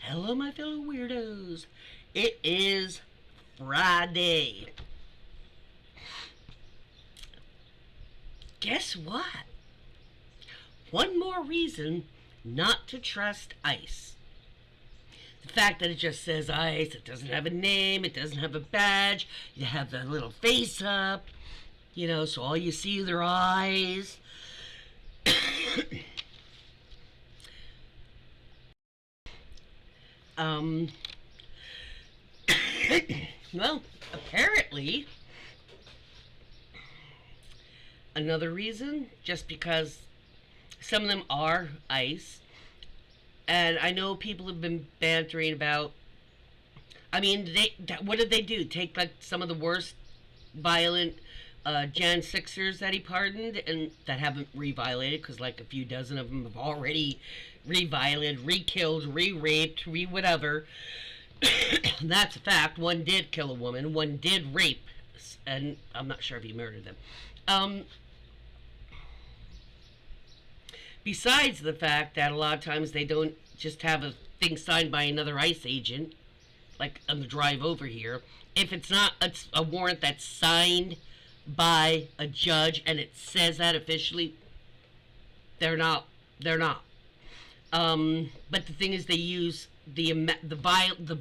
Hello, my fellow weirdos. It is Friday. Guess what? One more reason not to trust ICE. The fact that it just says ICE, it doesn't have a name, it doesn't have a badge, you have the little face up, so all you see are their eyes. um, well, apparently, another reason, just because some of them are ICE, and I know people have been bantering about. I mean, what did they do? Take like some of the worst violent Jan Sixers that he pardoned and that haven't re-violated, because like a few dozen of them have already re-violated, re-killed, re-raped, re-whatever. That's a fact. One did kill a woman. One did rape, and I'm not sure if he murdered them. Um, Besides the fact that a lot of times they don't just have a thing signed by another ICE agent, like on the drive over here. If it's not a warrant that's signed by a judge and it says that officially, they're not. They're not. But the thing is, they use the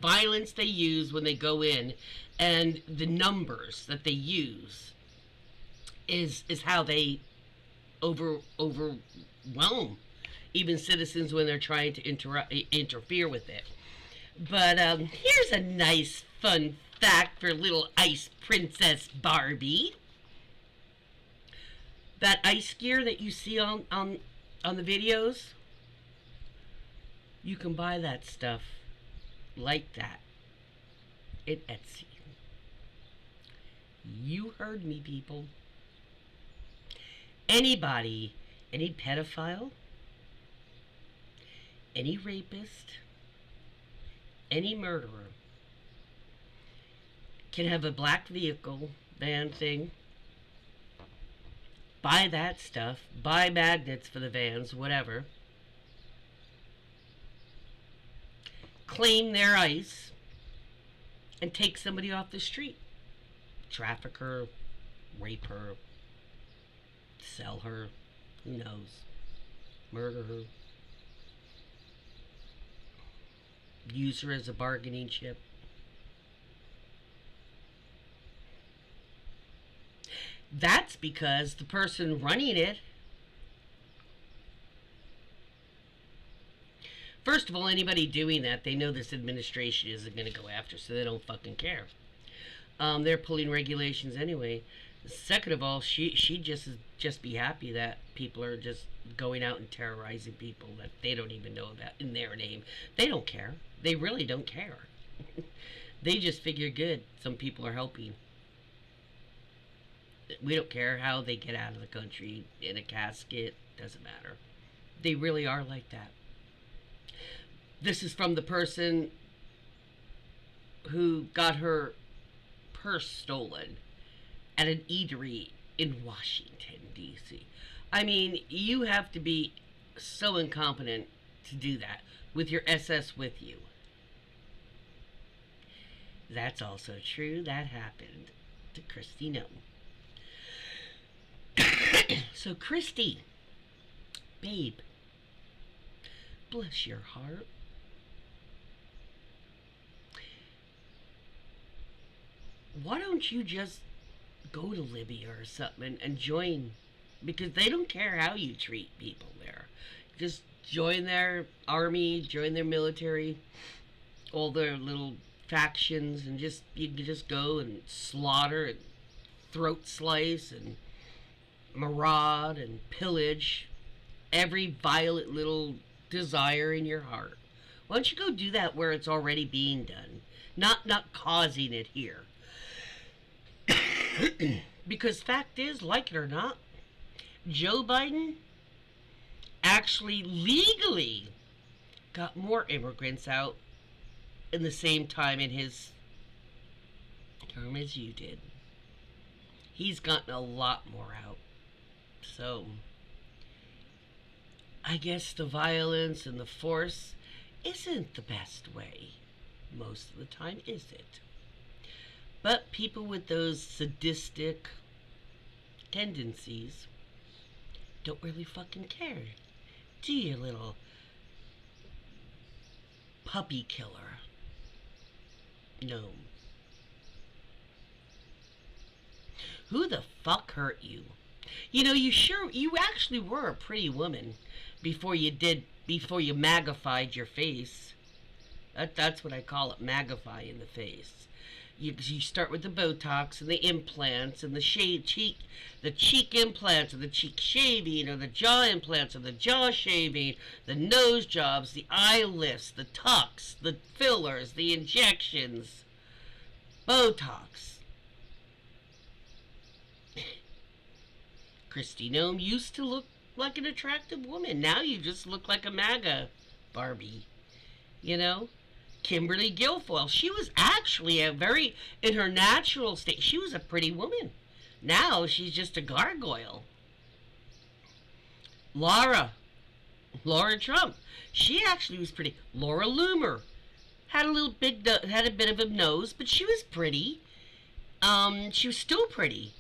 violence they use when they go in, and the numbers that they use is how they overwhelm even citizens when they're trying to interfere with it. But here's a nice fun fact for little ice princess Barbie. That ice gear that you see on the videos, you can buy that stuff like that at Etsy. You heard me, people. Anybody, any pedophile, any rapist, any murderer can have a black vehicle, van thing, buy that stuff, buy magnets for the vans, whatever, claim their ice, and take somebody off the street. Traffic her, rape her, sell her, who knows, murder her, use her as a bargaining chip. That's because the person running it, first of all, anybody doing that, they know this administration isn't going to go after, so they don't fucking care. They're pulling regulations anyway. Second of all, she just be happy that people are just going out and terrorizing people that they don't even know about in their name. They don't care. They really don't care. They just figure, good, some people are helping. We don't care how they get out of the country in a casket. Doesn't matter. They really are like that. This is from the person who got her purse stolen at an eatery in Washington, D.C. I mean, you have to be so incompetent to do that with your SS with you. That's also true. That happened to Christy Nunn. So, Christy, babe, bless your heart. Why don't you just go to Libya or something and join? Because they don't care how you treat people there. Just join their army, join their military, all their little factions, and you can just go and slaughter and throat slice and maraud and pillage every violent little desire in your heart. Why don't you go do that where it's already being done, not causing it here? Because fact is, like it or not, Joe Biden actually legally got more immigrants out in the same time in his term as you did. He's gotten a lot more out. So, I guess the violence and the force, isn't the best way. Most of the time, is it? But people with those sadistic tendencies don't really fucking care. Do you, little puppy killer? No. Who the fuck hurt you? You know, you actually were a pretty woman before you magnified your face. That's what I call it, magnifying the face. You start with the Botox and the implants and the cheek implants or the cheek shaving or the jaw implants or the jaw shaving, the nose jobs, the eye lifts, the tucks, the fillers, the injections, Botox. Kristi Noem used to look like an attractive woman. Now you just look like a MAGA Barbie. You know? Kimberly Guilfoyle. She was actually in her natural state, she was a pretty woman. Now she's just a gargoyle. Laura Trump. She actually was pretty. Laura Loomer had a bit of a nose, but she was pretty. She was still pretty.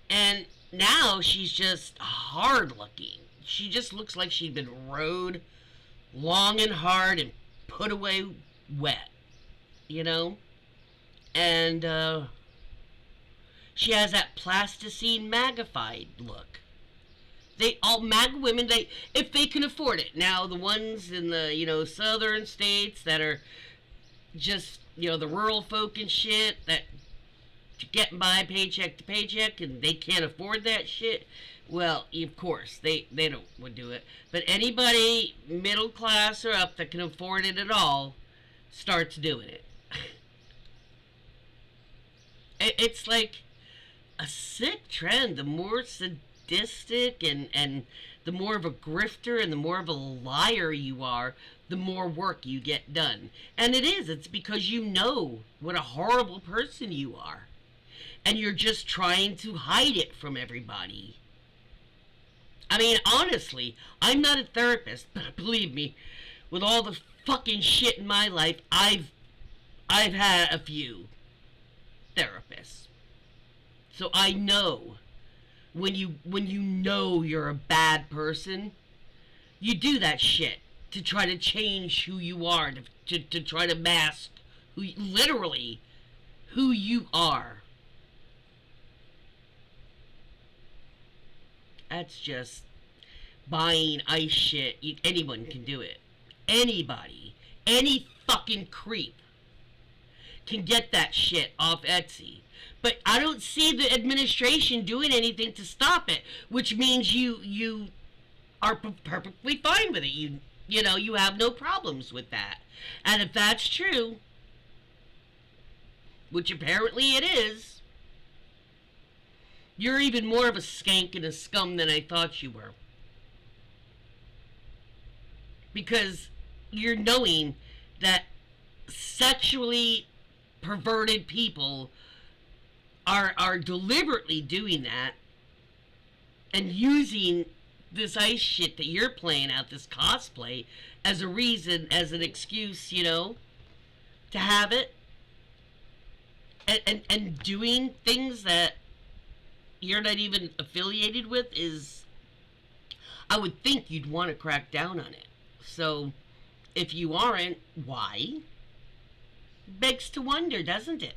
And now she's just hard looking. She just looks like she'd been rode long and hard and put away wet, you know? And she has that plasticine magnified look. All MAGA women, if they can afford it. Now the ones in the southern states that are just the rural folk and shit that getting by paycheck to paycheck and they can't afford that shit, well, of course they don't do it. But anybody middle class or up that can afford it at all starts doing it. It's like a sick trend. The more sadistic and the more of a grifter and the more of a liar you are, the more work you get done. And it's because you know what a horrible person you are. And you're just trying to hide it from everybody. I mean, honestly, I'm not a therapist, but believe me, with all the fucking shit in my life, I've had a few therapists. So I know when you know you're a bad person, you do that shit to try to change who you are, to try to mask literally who you are. That's just buying ice shit. Anyone can do it. Anybody. Any fucking creep can get that shit off Etsy. But I don't see the administration doing anything to stop it, which means you are perfectly fine with it. You have no problems with that. And if that's true, which apparently it is, you're even more of a skank and a scum than I thought you were. Because you're knowing that sexually perverted people are deliberately doing that and using this ice shit that you're playing out, this cosplay, as a reason, as an excuse, to have it. And doing things that you're not even affiliated with is, I would think you'd want to crack down on it. So, if you aren't, why? Begs to wonder, doesn't it?